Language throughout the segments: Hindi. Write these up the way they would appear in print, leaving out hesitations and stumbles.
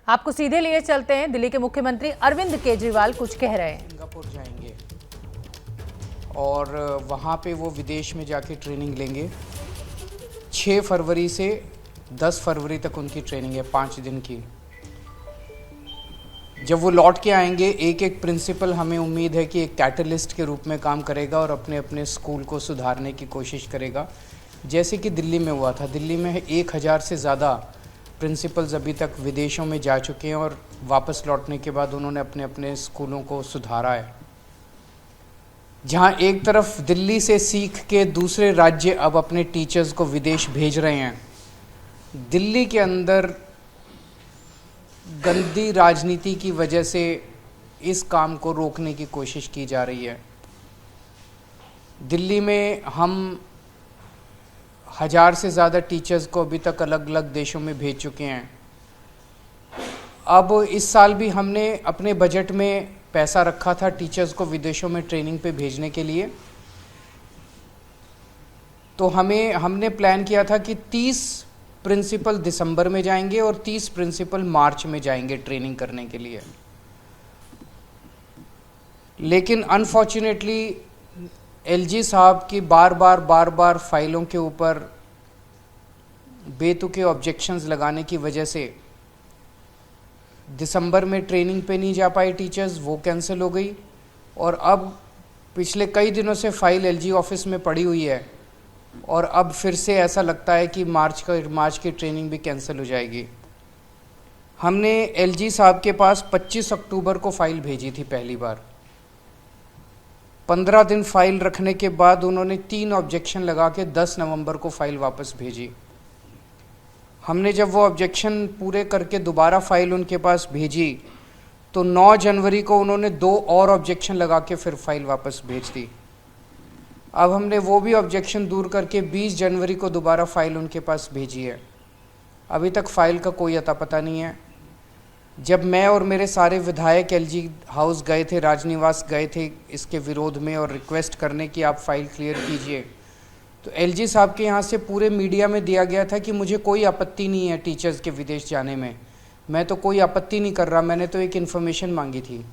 आपको सीधे लिए चलते हैं। दिल्ली के मुख्यमंत्री अरविंद केजरीवाल कुछ कह रहे हैं। सिंगापुर जाएंगे और वहाँ पे वो विदेश में जाके ट्रेनिंग लेंगे। 6 फरवरी से 10 फरवरी तक उनकी ट्रेनिंग है, 5 दिन की। जब वो लौट के आएंगे, एक एक प्रिंसिपल हमें उम्मीद है कि एक कैटलिस्ट के रूप में काम करेगा और अपने अपने स्कूल को सुधारने की कोशिश करेगा, जैसे कि दिल्ली में हुआ था। दिल्ली में 1000 से ज़्यादा प्रिंसिपल्स अभी तक विदेशों में जा चुके हैं और वापस लौटने के बाद उन्होंने अपने अपने स्कूलों को सुधारा है। जहाँ एक तरफ दिल्ली से सीख के दूसरे राज्य अब अपने टीचर्स को विदेश भेज रहे हैं, दिल्ली के अंदर गंदी राजनीति की वजह से इस काम को रोकने की कोशिश की जा रही है। दिल्ली में हम 1000 से ज़्यादा टीचर्स को अभी तक अलग अलग देशों में भेज चुके हैं। अब इस साल भी हमने अपने बजट में पैसा रखा था टीचर्स को विदेशों में ट्रेनिंग पे भेजने के लिए। तो हमने प्लान किया था कि 30 प्रिंसिपल दिसंबर में जाएंगे और 30 प्रिंसिपल मार्च में जाएंगे ट्रेनिंग करने के लिए। लेकिन अनफॉर्चुनेटली एलजी साहब की बार बार फाइलों के ऊपर बेतुके ऑब्जेक्शंस लगाने की वजह से दिसंबर में ट्रेनिंग पे नहीं जा पाए टीचर्स, वो कैंसिल हो गई। और अब पिछले कई दिनों से फाइल एलजी ऑफिस में पड़ी हुई है और अब फिर से ऐसा लगता है कि मार्च की ट्रेनिंग भी कैंसिल हो जाएगी। हमने एलजी साहब के पास 25 अक्टूबर को फाइल भेजी थी पहली बार। 15 दिन फाइल रखने के बाद उन्होंने 3 ऑब्जेक्शन लगा के 10 नवंबर को फाइल वापस भेजी। हमने जब वो ऑब्जेक्शन पूरे करके दोबारा फाइल उनके पास भेजी तो 9 जनवरी को उन्होंने 2 और ऑब्जेक्शन लगा के फिर फाइल वापस भेज दी। अब हमने वो भी ऑब्जेक्शन दूर करके 20 जनवरी को दोबारा फाइल उनके पास भेजी है। अभी तक फाइल का कोई अता पता नहीं है। जब मैं और मेरे सारे विधायक एलजी हाउस गए थे, राजनिवास गए थे इसके विरोध में और रिक्वेस्ट करने की आप फाइल क्लियर कीजिए, तो एलजी साहब के यहाँ से पूरे मीडिया में दिया गया था कि मुझे कोई आपत्ति नहीं है टीचर्स के विदेश जाने में, मैं तो कोई आपत्ति नहीं कर रहा, मैंने तो एक इन्फॉर्मेशन मांगी थी।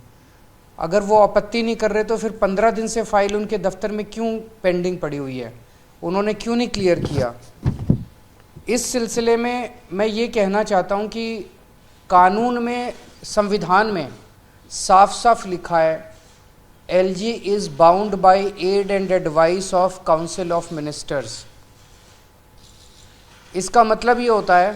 अगर वो आपत्ति नहीं कर रहे तो फिर 15 दिन से फाइल उनके दफ्तर में क्यों पेंडिंग पड़ी हुई है, उन्होंने क्यों नहीं क्लियर किया? इस सिलसिले में मैं ये कहना चाहता हूँ कि कानून में, संविधान में साफ साफ लिखा है LG is bound by add and advice of council of ministers. इसका मतलब ये होता है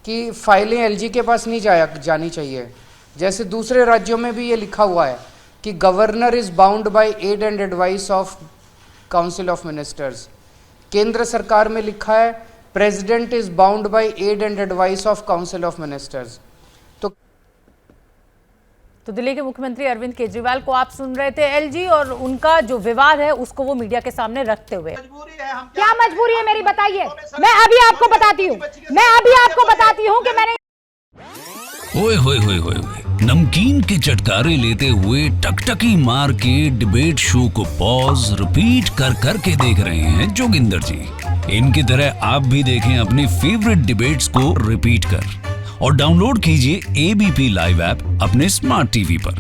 कि फाइलें एलजी के पास नहीं जानी चाहिए। जैसे दूसरे राज्यों में भी ये लिखा हुआ है कि governor is bound by add and advice of council of ministers. केंद्र सरकार में लिखा है president is bound by add and advice of council of ministers. तो दिल्ली के मुख्यमंत्री अरविंद केजरीवाल को आप सुन रहे थे। एलजी और उनका जो विवाद है उसको वो मीडिया के सामने रखते हुए, क्या मजबूरी है मेरी बताइए? मैं अभी आपको बताती हूँ कि मैंने ओए होए होए होए नमकीन के चटकारे लेते हुए टकटकी मार के डिबेट शो को पॉज रिपीट कर करके देख रहे हैं जोगिंदर जी। इनकी तरह आप भी देखें अपने फेवरेट डिबेट्स को रिपीट कर और डाउनलोड कीजिए एबीपी लाइव ऐप अपने स्मार्ट टीवी पर।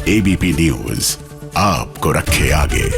एबीपी न्यूज आपको रखे आगे।